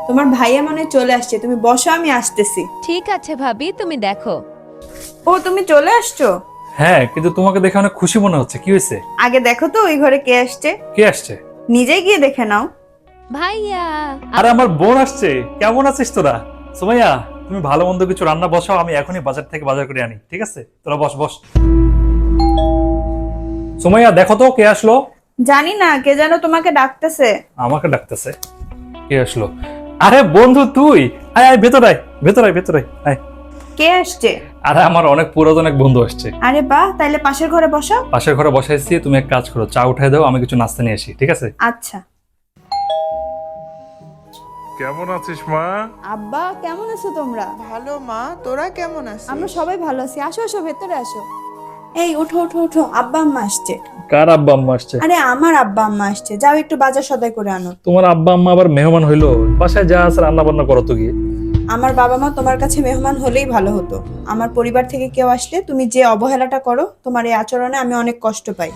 তোমার ভাইয়া মনে হয় চলে আসছে, তুমি বসো, আমি আসতেছি। ঠিক আছে ভাবি, তুমি দেখো। ও, তুমি চলে আসছো? হ্যাঁ, কিন্তু তোমাকে দেখে অনেক খুশি মনে হচ্ছে। কি হয়েছে? আগে দেখো তো ওই ঘরে কে আসছে, কে আসছে? নিজেই গিয়ে দেখে নাও। ভাইয়া। আরে আমার বোন আসছে। কেমন আছিস তোরা? সুমাইয়া, তুমি ভালো মন্দ কিছু রান্না বসাও, আমি এখনই বাজার থেকে বাজার করে আনি। ঠিক আছে, তোরা বস বস। সুমাইয়া, দেখো তো কে আসলো। জানি না, কে যেন তোমাকে ডাকতেছে। আমাকে ডাকতেছে? কে আসলো? আরে বন্ধু তুই, আয় আয়, ভেতর আয়, ভেতর আয়, ভেতর আয়, আয়। কে আসছে? আরে আমার অনেক পুরাতন এক বন্ধু আসছে। আরে বাহ, তাইলে পাশের ঘরে বসো। পাশের ঘরে বসাইছি, তুমি এক কাজ করো, চা উঠাই দাও, আমি কিছু নাস্তা নিয়ে আসি। ঠিক আছে? আচ্ছা। কেমন আছিস মা? আব্বা, কেমন আছো তোমরা? ভালো মা, তোরা কেমন আছিস? আমরা সবাই ভালো আছি, আসো আসো, ভেতরে আসো। এই ওঠো ওঠো ওঠো, আব্বা আম্মা আসছে। কার আব্বা আম্মা আসছে? আরে আমার আব্বা আম্মা আসছে, যাও একটু বাজার সদাই করে আনো। তোমার আব্বা আম্মা আবার মেহমান হইলো? বাসায় যা আছে রান্না বান্না করো তো গিয়ে। আমার বাবা মা তোমার কাছে মেহমান হলেই ভালো হতো। আমার পরিবার থেকে কেউ আসলে তুমি যে অবহেলাটা করো, তোমার এই আচরণে আমি অনেক কষ্ট পাই।